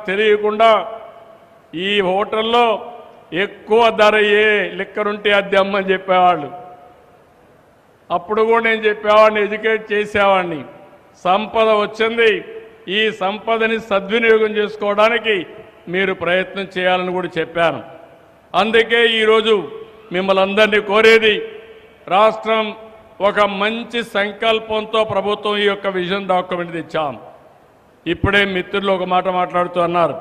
తెలియకుండా ఈ హోటల్లో ఎక్కువ ధర లిక్కర్ ఉంటే అది అమ్మని చెప్పేవాళ్ళు. అప్పుడు కూడా నేను చెప్పేవాడిని, ఎడ్యుకేట్ చేసేవాడిని. సంపద వచ్చింది, ఈ సంపదని సద్వినియోగం చేసుకోవడానికి మీరు ప్రయత్నం చేయాలని కూడా చెప్పాను. అందుకే ఈరోజు మిమ్మల్ని అందరినీ కోరేది, రాష్ట్రం ఒక మంచి సంకల్పంతో ప్రభుత్వం ఈ యొక్క విజన్ డాక్యుమెంట్ తెచ్చాం. ఇప్పుడే మిత్రులు ఒక మాట మాట్లాడుతూ అన్నారు,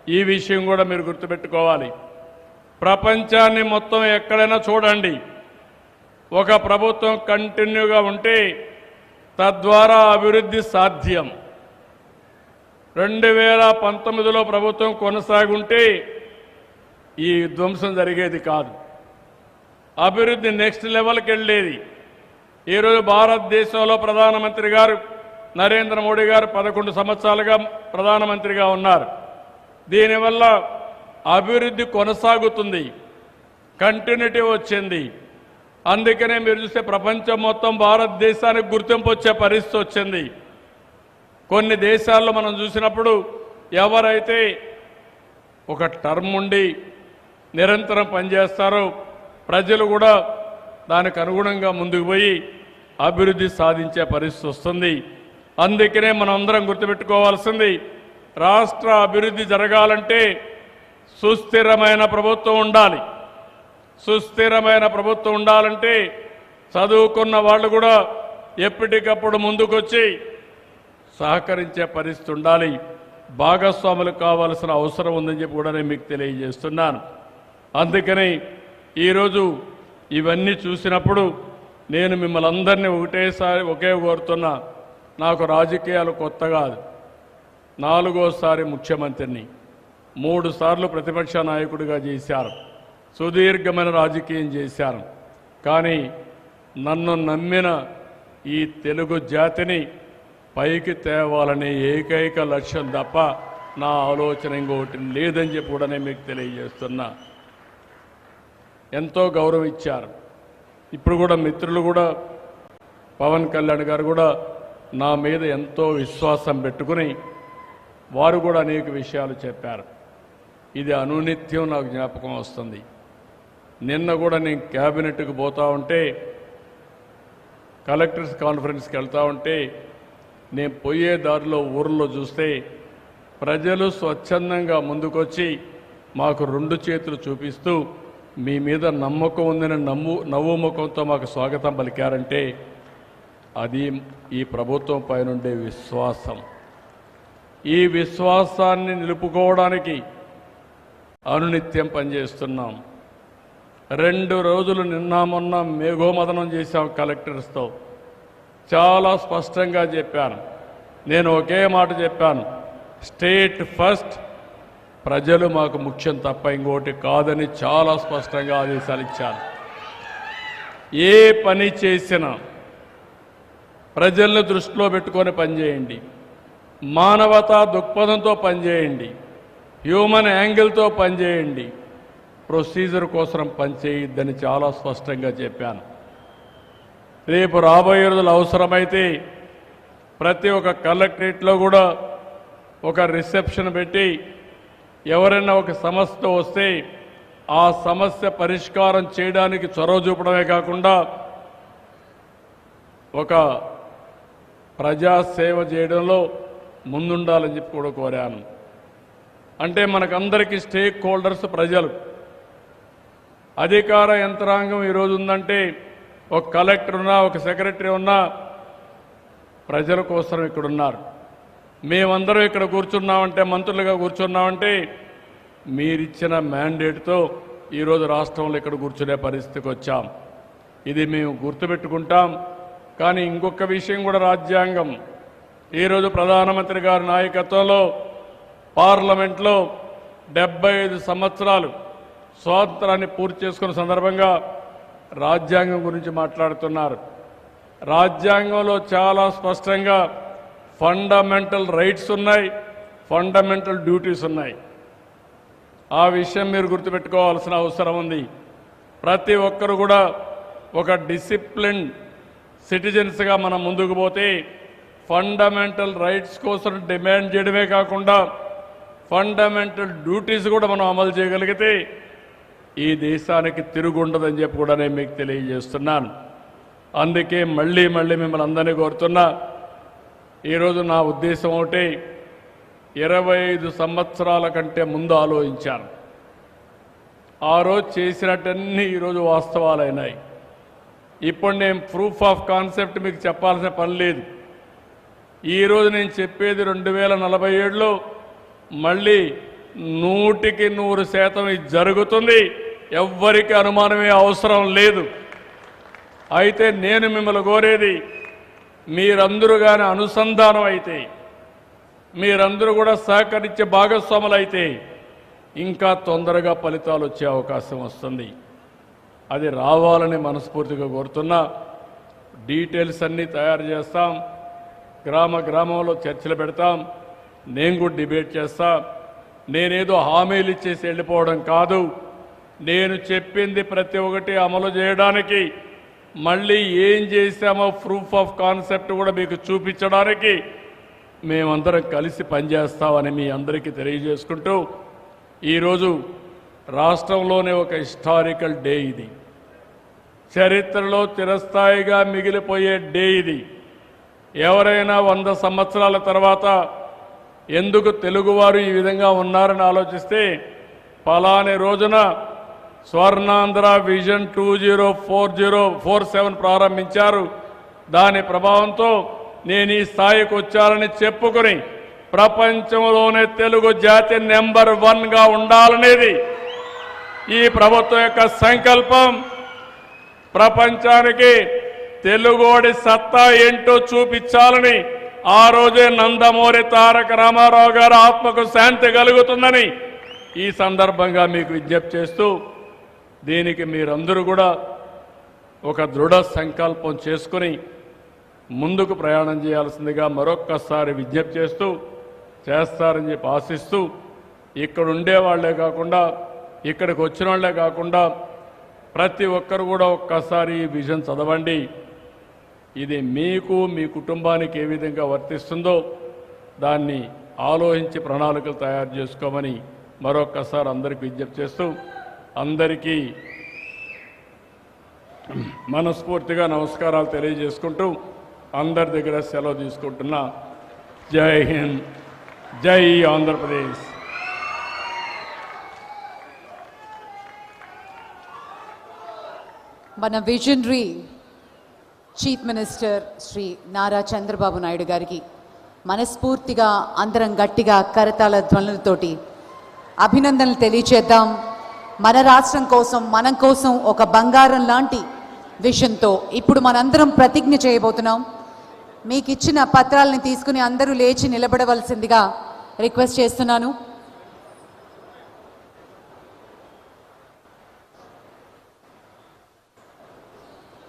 ఈ విషయం కూడా మీరు గుర్తుపెట్టుకోవాలి. ప్రపంచాన్ని మొత్తం ఎక్కడైనా చూడండి, ఒక ప్రభుత్వం కంటిన్యూగా ఉంటే తద్వారా అభివృద్ధి సాధ్యం. 2019లో ప్రభుత్వం కొనసాగుంటే ఈ ధ్వంసం జరిగేది కాదు, అభివృద్ధి నెక్స్ట్ లెవెల్కి వెళ్ళేది. ఈరోజు భారతదేశంలో ప్రధానమంత్రి గారు నరేంద్ర మోడీ గారు 11 సంవత్సరాలుగా ప్రధానమంత్రిగా ఉన్నారు. దీనివల్ల అభివృద్ధి కొనసాగుతుంది, కంటిన్యూటీ వచ్చింది. అందుకనే మీరు చూస్తే ప్రపంచం మొత్తం భారతదేశానికి గుర్తింపు వచ్చే పరిస్థితి వచ్చింది. కొన్ని దేశాల్లో మనం చూసినప్పుడు ఎవరైతే ఒక టర్మ్ ఉండి నిరంతరం పనిచేస్తారో ప్రజలు కూడా దానికి అనుగుణంగా ముందుకు పోయి అభివృద్ధి సాధించే పరిస్థితి వస్తుంది. అందుకనే మనం అందరం గుర్తుపెట్టుకోవాల్సింది, రాష్ట్ర అభివృద్ధి జరగాలంటే సుస్థిరమైన ప్రభుత్వం ఉండాలి. సుస్థిరమైన ప్రభుత్వం ఉండాలంటే చదువుకున్న వాళ్ళు కూడా ఎప్పటికప్పుడు ముందుకొచ్చి సహకరించే పరిస్థితి ఉండాలి. భాగస్వాములు కావాల్సిన అవసరం ఉందని చెప్పి కూడా నేను మీకు తెలియజేస్తున్నాను. అందుకని ఈరోజు ఇవన్నీ చూసినప్పుడు నేను మిమ్మల్ని అందరినీ ఒకే కోరుతున్నా, నాకు రాజకీయాలు కొత్త కాదు. 4వసారి ముఖ్యమంత్రిని, 3 సార్లు ప్రతిపక్ష నాయకుడిగా చేశారు, సుదీర్ఘమైన రాజకీయం చేశారు. కానీ నన్ను నమ్మిన ఈ తెలుగు జాతిని పైకి తేవాలనే ఏకైక లక్ష్యం తప్ప నా ఆలోచన ఇంకొకటి లేదని చెప్పి కూడా నేను మీకు తెలియజేస్తున్నా. ఎంతో గౌరవం ఇచ్చారు. ఇప్పుడు కూడా మిత్రులు కూడా పవన్ కళ్యాణ్ గారు కూడా నా మీద ఎంతో విశ్వాసం పెట్టుకుని వారు కూడా అనేక విషయాలు చెప్పారు. ఇది అనునిత్యం నాకు జ్ఞాపకం వస్తుంది. నిన్న కూడా నేను క్యాబినెట్కి పోతా ఉంటే, కలెక్టర్స్ కాన్ఫరెన్స్కి వెళ్తూ ఉంటే, నేను పోయే దారిలో ఊర్లో చూస్తే ప్రజలు స్వచ్ఛందంగా ముందుకొచ్చి మాకు 2 చేతులు చూపిస్తూ మీ మీద నమ్మకం ఉందని నవ్వు ముఖంతో మాకు స్వాగతం పలికారంటే అది ఈ ప్రభుత్వం పైనుండే విశ్వాసం. ఈ విశ్వాసాన్ని నిలుపుకోవడానికి అనునిత్యం పనిచేస్తున్నాం. 2 రోజులు నిన్న మొన్న మేఘోమదనం చేశాం కలెక్టర్స్తో. చాలా స్పష్టంగా చెప్పాను. నేను ఒకే మాట చెప్పాను, స్టేట్ ఫస్ట్, ప్రజలు మాకు ముఖ్యం తప్ప ఇంకోటి కాదని చాలా స్పష్టంగా ఆదేశాలు ఇచ్చాను. ఏ పని చేసినా ప్రజలను దృష్టిలో పెట్టుకొని పనిచేయండి, మానవతా దృక్పథంతో పనిచేయండి, హ్యూమన్ యాంగిల్తో పనిచేయండి, ప్రొసీజర్ కోసం పనిచేయొద్దని చాలా స్పష్టంగా చెప్పాను. రేపు రాబోయే రోజులు అవసరమైతే ప్రతి ఒక్క కలెక్టరేట్లో కూడా ఒక రిసెప్షన్ పెట్టి ఎవరైనా ఒక సమస్య వస్తే ఆ సమస్య పరిష్కారం చేయడానికి చొరవ చూపడమే కాకుండా ఒక ప్రజాసేవ చేయడంలో ముందుండాలని చెప్పి కూడా కోరాను. అంటే మనకందరికీ స్టేక్ హోల్డర్స్ ప్రజలు. అధికార యంత్రాంగం ఈరోజు ఉందంటే ఒక కలెక్టర్ ఉన్నా, ఒక సెక్రటరీ ఉన్నా ప్రజల కోసం ఇక్కడ ఉన్నారు. మేమందరం ఇక్కడ కూర్చున్నామంటే, మంత్రులుగా కూర్చున్నామంటే మీరిచ్చిన మ్యాండేట్తో ఈరోజు రాష్ట్రంలో ఇక్కడ కూర్చునే పరిస్థితికి వచ్చాం. ఇది మేము గుర్తుపెట్టుకుంటాం. కానీ ఇంకొక విషయం కూడా, రాజ్యాంగం ఈరోజు ప్రధానమంత్రి గారి నాయకత్వంలో పార్లమెంట్లో 75 సంవత్సరాలు స్వాతంత్రాన్ని పూర్తి చేసుకున్న సందర్భంగా రాజ్యాంగం గురించి మాట్లాడుతున్నారు. రాజ్యాంగంలో చాలా స్పష్టంగా ఫండమెంటల్ రైట్స్ ఉన్నాయి, ఫండమెంటల్ డ్యూటీస్ ఉన్నాయి. ఆ విషయం మీరు గుర్తుపెట్టుకోవాల్సిన అవసరం ఉంది. ప్రతి ఒక్కరు కూడా ఒక డిసిప్లిన్ సిటిజన్స్గా మనం ముందుకు పోతే ఫండమెంటల్ రైట్స్ కోసం డిమాండ్ చేయడమే కాకుండా ఫండమెంటల్ డ్యూటీస్ కూడా మనం అమలు చేయగలిగితే ఈ దేశానికి తిరుగుండదని చెప్పి కూడా నేను మీకు తెలియజేస్తున్నాను. అందుకే మళ్ళీ మిమ్మల్ని అందరినీ కోరుతున్నా, ఈరోజు నా ఉద్దేశం ఒకటి, 25 సంవత్సరాల కంటే ముందు ఆలోచించాను. ఆ రోజు చేసినట్టన్నీ ఈరోజు వాస్తవాలైనాయి. ఇప్పుడు నేను ప్రూఫ్ ఆఫ్ కాన్సెప్ట్ మీకు చెప్పాల్సిన పని లేదు. ఈరోజు నేను చెప్పేది 2047లో మళ్ళీ 100% ఇది జరుగుతుంది. ఎవ్వరికి అనుమానమే అవసరం లేదు. అయితే నేను మిమ్మల్ని కోరేది, మీరందరూ కానీ అనుసంధానం అయితే, మీరందరూ కూడా సహకరించే భాగస్వాములు అయితే ఇంకా తొందరగా ఫలితాలు వచ్చే అవకాశం వస్తుంది. అది రావాలని మనస్ఫూర్తిగా కోరుతున్నా. డీటెయిల్స్ అన్నీ తయారు చేస్తాం. గ్రామంలో చర్చలు పెడతాం. నేను కూడా డిబేట్ చేస్తా. నేనేదో హామీలు ఇచ్చేసి వెళ్ళిపోవడం కాదు. నేను చెప్పింది ప్రతి ఒక్కటి అమలు చేయడానికి, మళ్ళీ ఏం చేశామో ప్రూఫ్ ఆఫ్ కాన్సెప్ట్ కూడా మీకు చూపించడానికి మేమందరం కలిసి పనిచేస్తామని మీ అందరికీ తెలియజేసుకుంటూ, ఈరోజు రాష్ట్రంలోనే ఒక హిస్టారికల్ డే. ఇది చరిత్రలో చిరస్థాయిగా మిగిలిపోయే డే. ఇది ఎవరైనా 100 సంవత్సరాల తర్వాత ఎందుకు తెలుగువారు ఈ విధంగా ఉన్నారని ఆలోచిస్తే, పలాని రోజున స్వర్ణాంధ్ర విజన్ 2047 ప్రారంభించారు. దాని ప్రభావంతో నేను ఈ స్థాయికి వచ్చానని చెప్పుకొని ప్రపంచంలోనే తెలుగు జాతి నెంబర్ 1గా ఉండాలనేది ఈ ప్రభుత్వం యొక్క సంకల్పం. ప్రపంచానికి తెలుగోడి సత్తా ఏంటో చూపించాలని ఆ రోజే నందమూరి తారక రామారావు గారి ఆత్మకు శాంతి కలుగుతుందని ఈ సందర్భంగా మీకు విజ్ఞప్తి చేస్తూ, దీనికి మీరందరూ కూడా ఒక దృఢ సంకల్పం చేసుకుని ముందుకు ప్రయాణం చేయాల్సిందిగా మరొక్కసారి విజ్ఞప్తి చేస్తూ, చేస్తారని చెప్పి ఆశిస్తూ, ఇక్కడ ఉండేవాళ్లే కాకుండా, ఇక్కడికి వచ్చిన వాళ్లే కాకుండా ప్రతి ఒక్కరు కూడా ఒక్కసారి ఈ విజన్ చదవండి. ఇది మీకు, మీ కుటుంబానికి ఏ విధంగా వర్తిస్తుందో దాన్ని ఆలోచించి ప్రణాళికలు తయారు చేసుకోమని మరొక్కసారి అందరికీ విజ్ఞప్తి చేస్తూ, అందరికీ మనస్ఫూర్తిగా నమస్కారాలు తెలియజేసుకుంటూ అందరి దగ్గర సెలవు తీసుకుంటున్నా. జై హింద్, జై ఆంధ్రప్రదేశ్. మన visionary chief minister Shri Nara Chandrababu Naidu గారికి మనస్ఫూర్తిగా అందరం గట్టిగా కరతాళ ధ్వనులతోటి అభినందనలు తెలియచేద్దాం. మన రాష్ట్రం కోసం, మనం కోసం ఒక బంగారం లాంటి విషయంతో ఇప్పుడు మనందరం ప్రతిజ్ఞ చేయబోతున్నాం. మీకు ఇచ్చిన పత్రాలని తీసుకుని అందరూ లేచి నిలబడవలసిందిగా రిక్వెస్ట్ చేస్తున్నాను.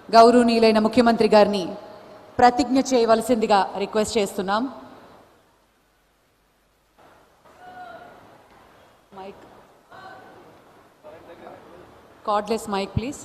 గౌరవనీయులైన ముఖ్యమంత్రి గారిని ప్రతిజ్ఞ చేయవలసిందిగా రిక్వెస్ట్ చేస్తున్నాం. Mic, cordless mic please.